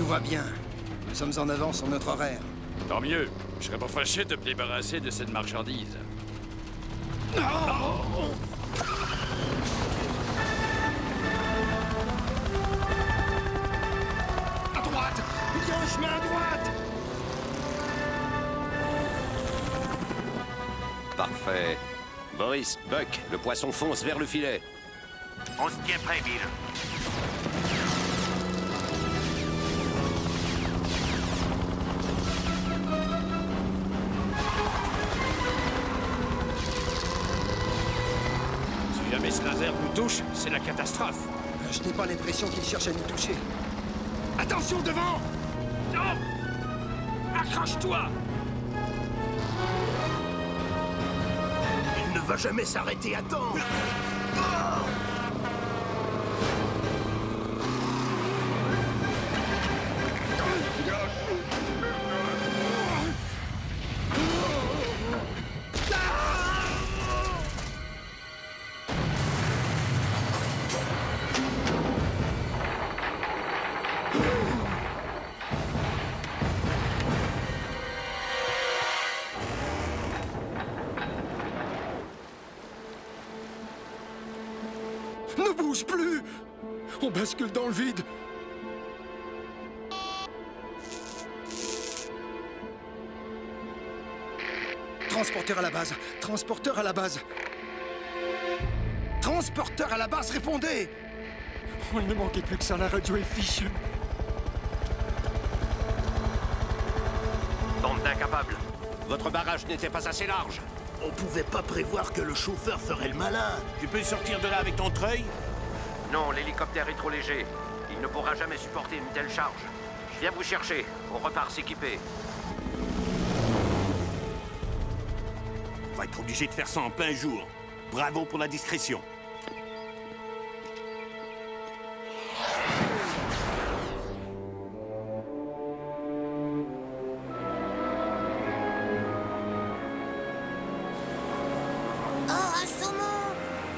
Tout va bien. Nous sommes en avance sur notre horaire. Tant mieux. Je serais pas fâché de me débarrasser de cette marchandise. À droite! Il y a un chemin à droite! Parfait. Boris, Buck, le poisson fonce vers le filet. On se tient prêt, Bill. Si jamais ce laser nous touche, c'est la catastrophe. Je n'ai pas l'impression qu'il cherche à nous toucher. Attention devant! Non! Accroche-toi! Il ne va jamais s'arrêter à temps. Ne bouge plus! On bascule dans le vide. Transporteur à la base! Transporteur à la base! Transporteur à la base, répondez! Oh, il ne manquait plus que ça, la radio est fichue. Bande d'incapables. Votre barrage n'était pas assez large. On pouvait pas prévoir que le chauffeur ferait le malin. Tu peux sortir de là avec ton treuil? Non, l'hélicoptère est trop léger. Il ne pourra jamais supporter une telle charge. Je viens vous chercher. On repart s'équiper. On va être obligé de faire ça en plein jour. Bravo pour la discrétion.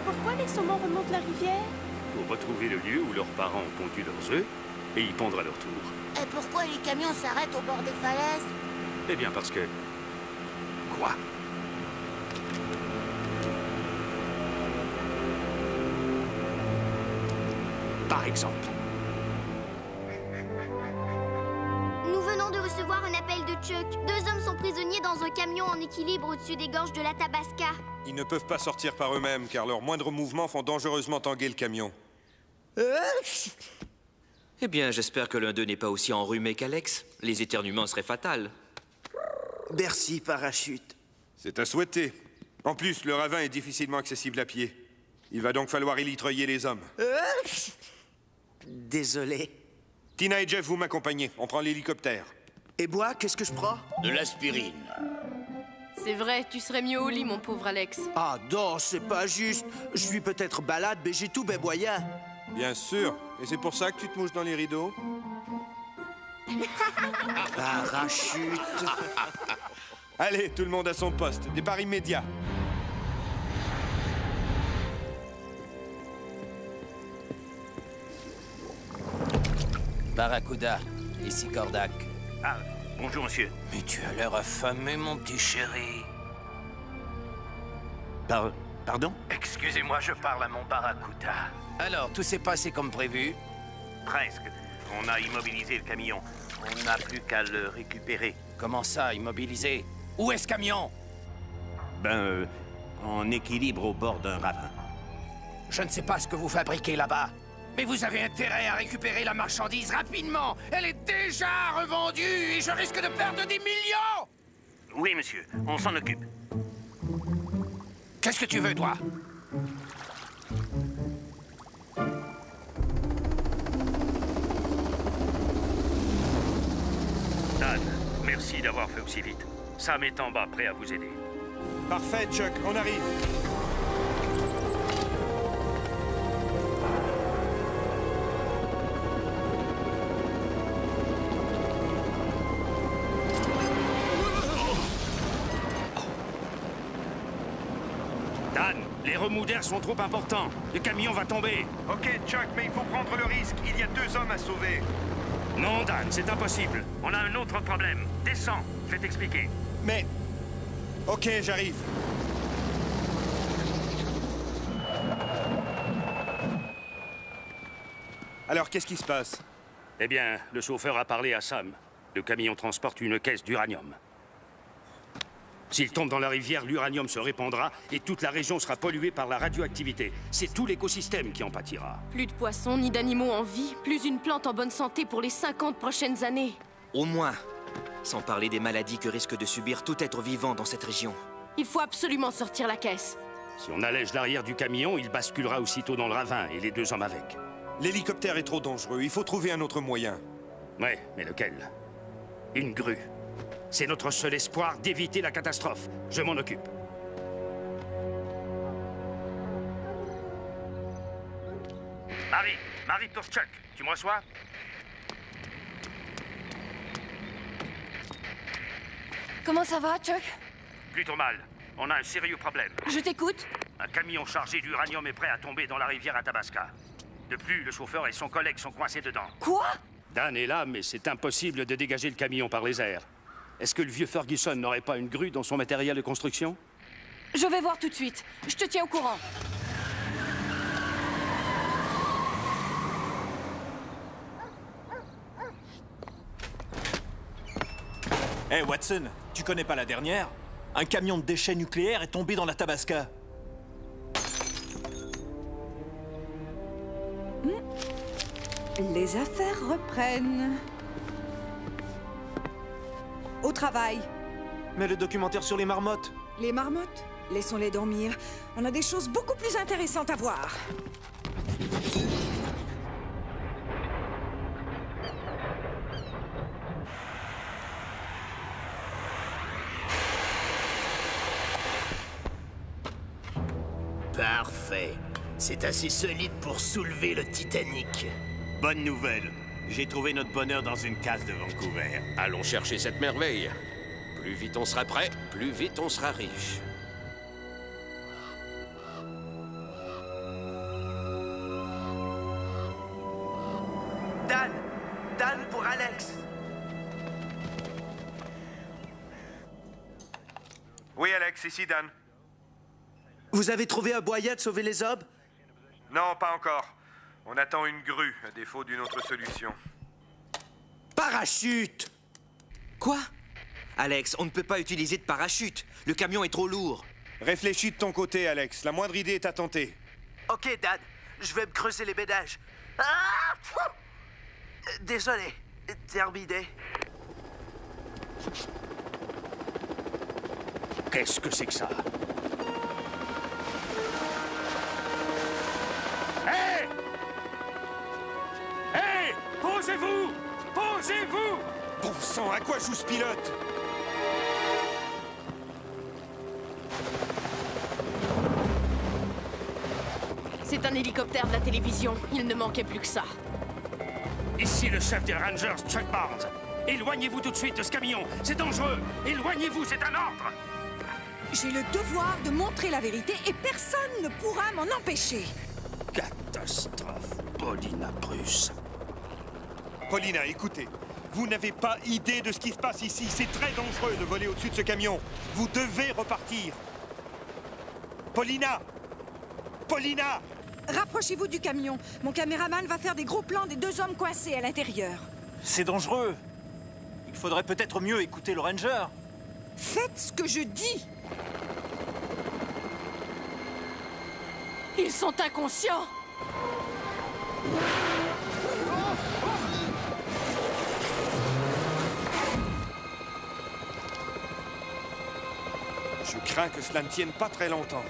Pourquoi les saumons remontent la rivière? Pour retrouver le lieu où leurs parents ont pondu leurs œufs et y pondre à leur tour. Et pourquoi les camions s'arrêtent au bord des falaises? Eh bien parce que... Quoi? Par exemple. Nous venons de recevoir un appel de Chuck. 2 hommes sont prisonniers dans un camion en équilibre au-dessus des gorges de l'Athabasca. Ils ne peuvent pas sortir par eux-mêmes, car leurs moindres mouvements font dangereusement tanguer le camion. Eh bien, j'espère que l'un d'eux n'est pas aussi enrhumé qu'Alex. Les éternuements seraient fatals. Merci, parachute. C'est à souhaiter. En plus, le ravin est difficilement accessible à pied. Il va donc falloir élitreiller les hommes. Désolé. Tina et Jeff, vous m'accompagnez. On prend l'hélicoptère. Et moi, qu'est-ce que je prends? De l'aspirine. C'est vrai, tu serais mieux au lit, mon pauvre Alex. Ah non, c'est pas juste. Je suis peut-être balade, mais j'ai tout béboyant. Bien sûr. Et c'est pour ça que tu te mouches dans les rideaux? Parachute. Allez, tout le monde à son poste. Départ immédiat. Barracuda, ici Kordak. Ah, bonjour, monsieur. Mais tu as l'air affamé, mon petit chéri. Pardon? Excusez-moi, je parle à mon Barracuda. Alors, tout s'est passé comme prévu? Presque. On a immobilisé le camion. On n'a plus qu'à le récupérer. Comment ça, immobilisé? Où est ce camion? En équilibre au bord d'un ravin. Je ne sais pas ce que vous fabriquez là-bas, mais vous avez intérêt à récupérer la marchandise rapidement. Elle est déjà revendue et je risque de perdre des millions! Oui, monsieur. On s'en occupe. Qu'est-ce que tu veux, toi? Dan, merci d'avoir fait aussi vite. Sam est en bas, prêt à vous aider. Parfait, Chuck. On arrive. Dan, les remous d'air sont trop importants. Le camion va tomber. Ok, Chuck, mais il faut prendre le risque. Il y a 2 hommes à sauver. Non, Dan, c'est impossible. On a un autre problème. Descends, je vais t'expliquer. Mais... Ok, j'arrive. Alors, qu'est-ce qui se passe? Eh bien, le chauffeur a parlé à Sam. Le camion transporte une caisse d'uranium. S'il tombe dans la rivière, l'uranium se répandra et toute la région sera polluée par la radioactivité. C'est tout l'écosystème qui en pâtira. Plus de poissons ni d'animaux en vie, plus une plante en bonne santé pour les 50 prochaines années. Au moins. Sans parler des maladies que risque de subir tout être vivant dans cette région. Il faut absolument sortir la caisse. Si on allège l'arrière du camion, il basculera aussitôt dans le ravin et les 2 hommes avec. L'hélicoptère est trop dangereux, il faut trouver un autre moyen. Ouais, mais lequel? Une grue. C'est notre seul espoir d'éviter la catastrophe. Je m'en occupe. Marie pour Chuck, tu me reçois? Comment ça va, Chuck? Plutôt mal. On a un sérieux problème. Je t'écoute. Un camion chargé d'uranium est prêt à tomber dans la rivière Athabasca. De plus, le chauffeur et son collègue sont coincés dedans. Quoi? Dan est là, mais c'est impossible de dégager le camion par les airs. Est-ce que le vieux Ferguson n'aurait pas une grue dans son matériel de construction? Je vais voir tout de suite. Je te tiens au courant. Hé, Watson, tu connais pas la dernière? Un camion de déchets nucléaires est tombé dans l'Athabasca. Les affaires reprennent. Au travail. Mais le documentaire sur les marmottes? Les marmottes? Laissons-les dormir. On a des choses beaucoup plus intéressantes à voir. Parfait. C'est assez solide pour soulever le Titanic. Bonne nouvelle. J'ai trouvé notre bonheur dans une case de Vancouver. Allons chercher cette merveille. Plus vite on sera prêt, plus vite on sera riche. Dan! Dan pour Alex! Oui, Alex, ici Dan. Vous avez trouvé un boyet de sauver les hommes? Non, pas encore. On attend une grue, à défaut d'une autre solution. Parachute! Quoi? Alex, on ne peut pas utiliser de parachute. Le camion est trop lourd. Réfléchis de ton côté, Alex. La moindre idée est à tenter. Ok, Dan. Je vais me creuser les bédages. Ah! Désolé. Terminé. Qu'est-ce que c'est que ça? Hé! Hé! Posez-vous! Posez-vous! Bon sang, à quoi joue ce pilote? C'est un hélicoptère de la télévision. Il ne manquait plus que ça. Ici le chef des Rangers, Chuck Barnes. Éloignez-vous tout de suite de ce camion. C'est dangereux. Éloignez-vous, c'est un ordre. J'ai le devoir de montrer la vérité et personne ne pourra m'en empêcher. Catastrophe. Paulina Bruce. Paulina, écoutez. Vous n'avez pas idée de ce qui se passe ici. C'est très dangereux de voler au-dessus de ce camion. Vous devez repartir. Paulina! Paulina! Rapprochez-vous du camion. Mon caméraman va faire des gros plans des 2 hommes coincés à l'intérieur. C'est dangereux. Il faudrait peut-être mieux écouter le ranger. Faites ce que je dis. Ils sont inconscients. Je crains que cela ne tienne pas très longtemps.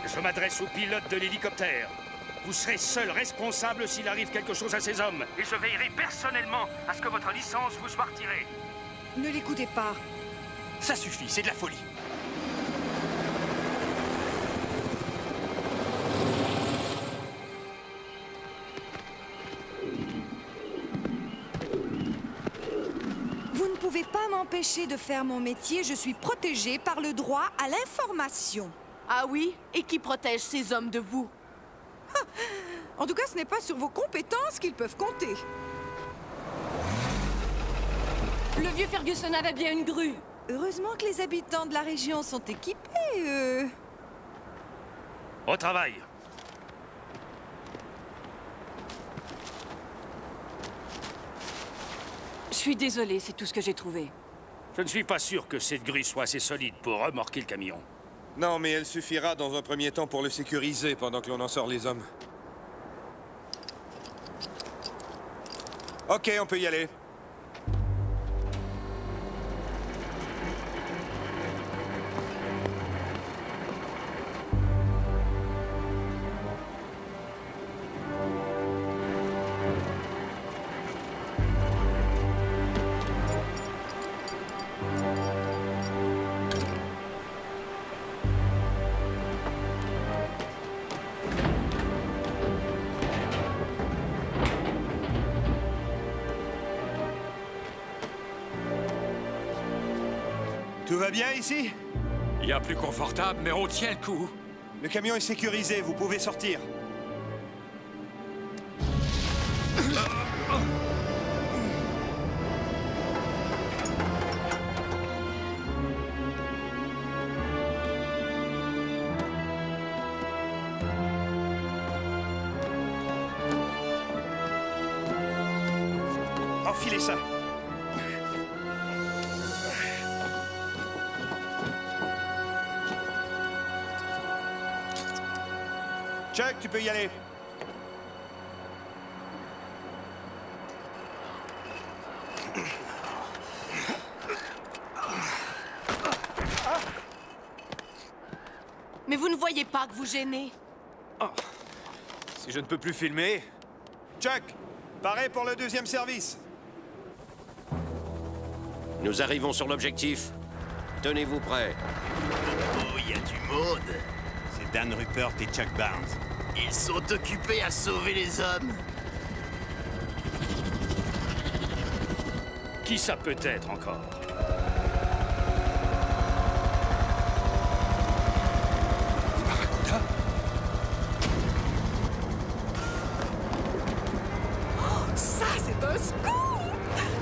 Je m'adresse au pilote de l'hélicoptère. Vous serez seul responsable s'il arrive quelque chose à ces hommes. Et je veillerai personnellement à ce que votre licence vous soit retirée. Ne l'écoutez pas. Ça suffit, c'est de la folie. Vous ne pouvez pas m'empêcher de faire mon métier. Je suis protégée par le droit à l'information. Ah oui? Et qui protège ces hommes de vous? En tout cas, ce n'est pas sur vos compétences qu'ils peuvent compter. Le vieux Ferguson avait bien une grue. Heureusement que les habitants de la région sont équipés, Au travail. Je suis désolée, c'est tout ce que j'ai trouvé. Je ne suis pas sûr que cette grue soit assez solide pour remorquer le camion. Non, mais elle suffira dans un premier temps pour le sécuriser pendant que l'on en sort les hommes. Ok, on peut y aller. Tout va bien ici? Il y a plus confortable, mais on tient le coup. Le camion est sécurisé, vous pouvez sortir. Enfilez ça. Chuck, tu peux y aller. Mais vous ne voyez pas que vous gênez? Oh. Si je ne peux plus filmer... Chuck, pareil pour le deuxième service. Nous arrivons sur l'objectif. Tenez-vous prêts. Oh, il y a du monde. C'est Dan Rupert et Chuck Barnes. Ils sont occupés à sauver les hommes. Qui ça peut être encore? Barracuda? Oh, ça, c'est un scoop!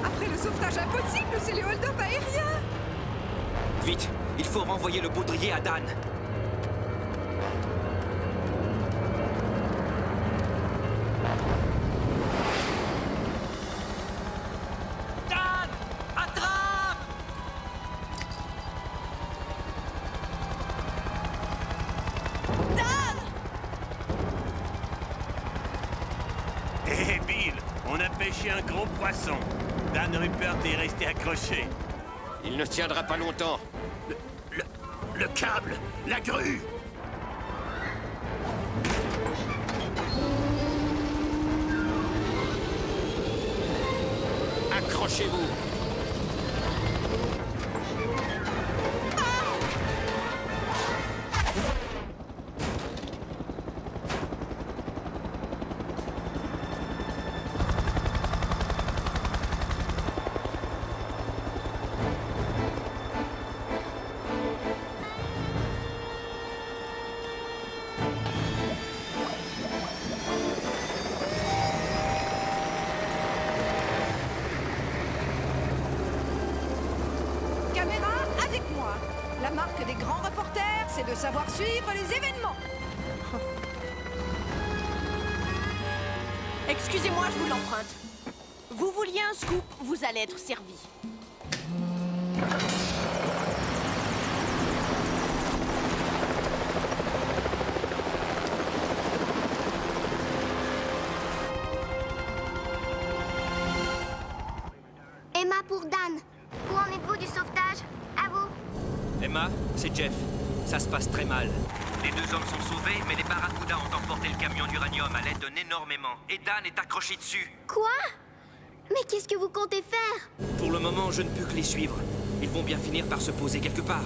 Après le sauvetage impossible, c'est les hold-up aériens! Vite, il faut renvoyer le baudrier à Dan. Dan! Attrape! Dan! Hé, Bill, on a pêché un gros poisson. Dan Rupert est resté accroché. Il ne tiendra pas longtemps. Le câble, la grue. Accrochez-vous. Caméra, avec moi. La marque des grands reporters, c'est de savoir suivre les événements. Excusez-moi, je vous l'emprunte. Vous vouliez un scoop, vous allez être servi. Emma pour Dan. Où en êtes-vous du sauvetage? À vous. Emma, c'est Jeff. Ça se passe très mal. Les deux hommes sont sauvés, mais les Barracuda ont emporté le camion d'uranium à l'aide d'un énormément. Et Dan est accroché dessus. Quoi? Mais qu'est-ce que vous comptez faire? Pour le moment, je ne peux que les suivre. Ils vont bien finir par se poser quelque part.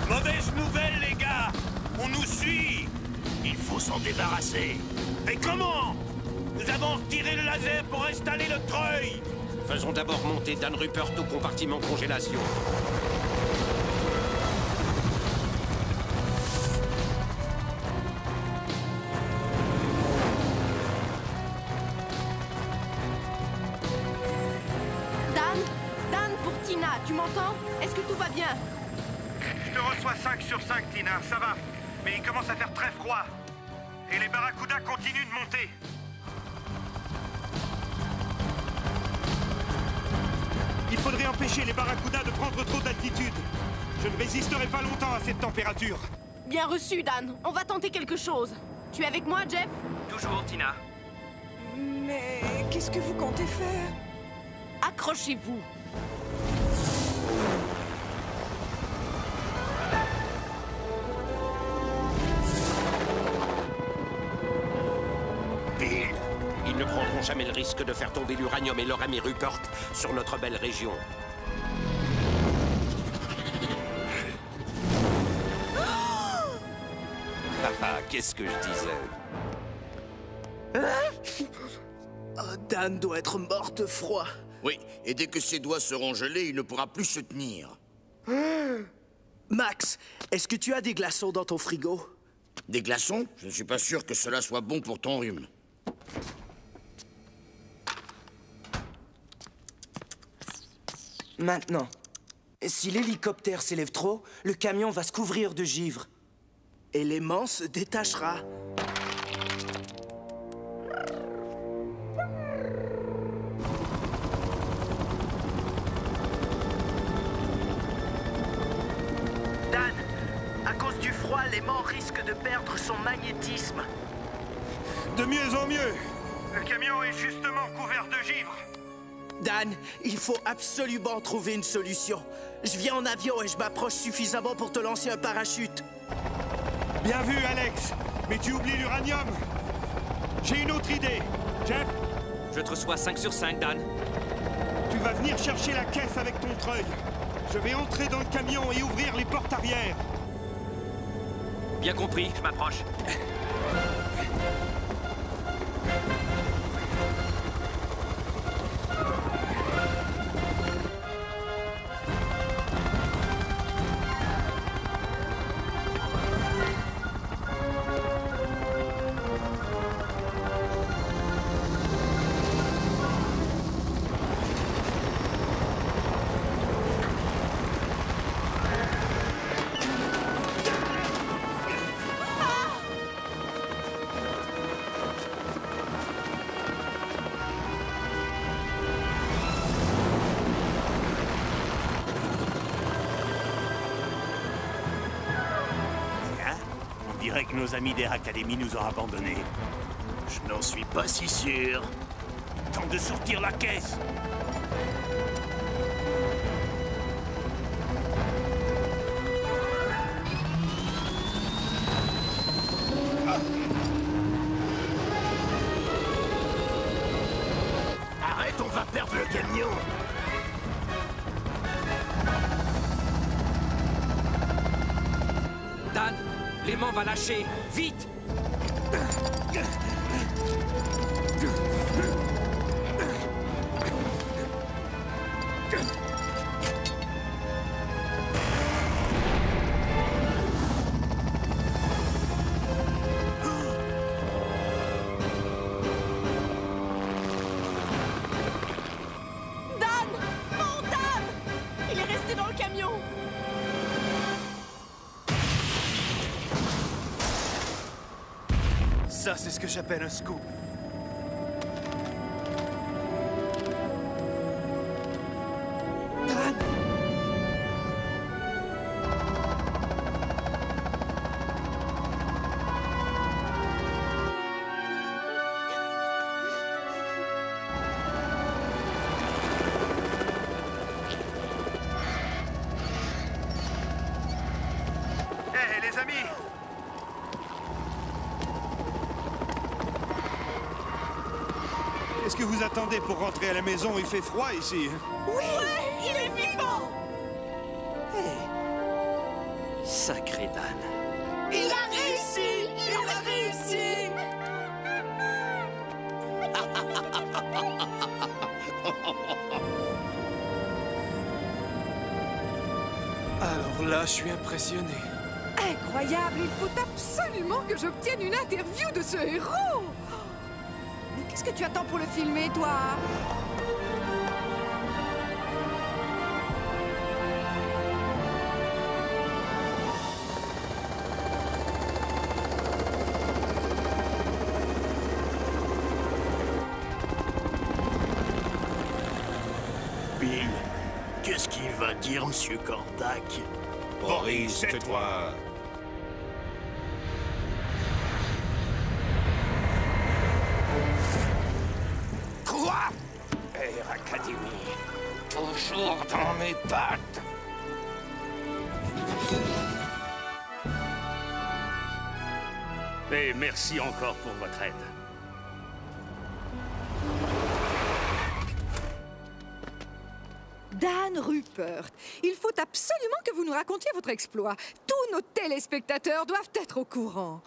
Mauvaise nouvelle, les gars. On nous suit. Il faut s'en débarrasser. Mais comment? Nous avons retiré le laser pour installer le treuil. Faisons d'abord monter Dan Rupert au compartiment congélation. Dan, pour Tina, tu m'entends? Est-ce que tout va bien? Je te reçois 5 sur 5, Tina, ça va. Mais il commence à faire très froid. Et les barracudas continuent de monter. Il faudrait empêcher les barracudas de prendre trop d'altitude. Je ne résisterai pas longtemps à cette température. Bien reçu, Dan. On va tenter quelque chose. Tu es avec moi, Jeff? Toujours, Tina. Mais qu'est-ce que vous comptez faire? Accrochez-vous. Bill, ils ne prendront jamais le risque de faire tomber l'uranium et leur ami Rupert sur notre belle région. Qu'est-ce que je disais? Dan doit être mort de froid. Oui, et dès que ses doigts seront gelés, il ne pourra plus se tenir. Max, est-ce que tu as des glaçons dans ton frigo? Des glaçons? Je ne suis pas sûr que cela soit bon pour ton rhume. Maintenant, si l'hélicoptère s'élève trop, le camion va se couvrir de givre. Et l'aimant se détachera. Dan, à cause du froid, l'aimant risque de perdre son magnétisme. De mieux en mieux. Le camion est justement couvert de givre. Dan, il faut absolument trouver une solution. Je viens en avion et je m'approche suffisamment pour te lancer un parachute. Bien vu, Alex. Mais tu oublies l'uranium. J'ai une autre idée. Jeff? Je te reçois 5 sur 5, Dan. Tu vas venir chercher la caisse avec ton treuil. Je vais entrer dans le camion et ouvrir les portes arrière. Bien compris, je m'approche. On dirait que nos amis d'Air Academy nous ont abandonnés. Je n'en suis pas si sûr. Temps de sortir la caisse. Arrête, on va perdre le camion. Dan, l'aimant va lâcher. Vite! Dan! Non, Dan! Il est resté dans le camion! Ça, c'est ce que j'appelle un scoop. Dan! Hé, les amis! Qu'est-ce que vous attendez pour rentrer à la maison? Il fait froid ici. Oui! Il est vivant! Sacré Dan. Il a réussi! Il a réussi! Alors là, je suis impressionné. Incroyable! Il faut absolument que j'obtienne une interview de ce héros! Mais qu'est-ce que tu attends pour le filmer, toi? Bill, qu'est-ce qu'il va dire, Monsieur Kordak? Boris, tais-toi. Quoi? Air Academy, toujours dans mes pattes. Et merci encore pour votre aide. Dan Rupert, il faut absolument que vous nous racontiez votre exploit. Tous nos téléspectateurs doivent être au courant.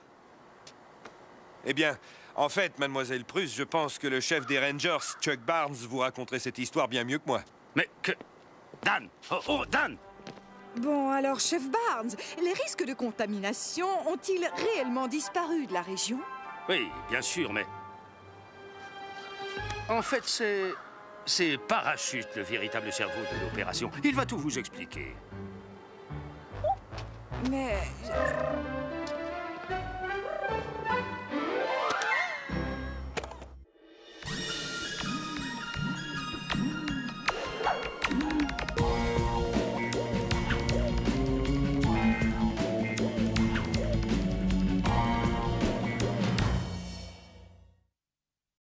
Eh bien, en fait, mademoiselle Prusse, je pense que le chef des Rangers, Chuck Barnes, vous raconterait cette histoire bien mieux que moi. Mais que... Dan! Oh, Dan! Bon, alors, chef Barnes, les risques de contamination ont-ils réellement disparu de la région? Oui, bien sûr, mais... En fait, c'est Parachute, le véritable cerveau de l'opération. Il va tout vous expliquer. Mais...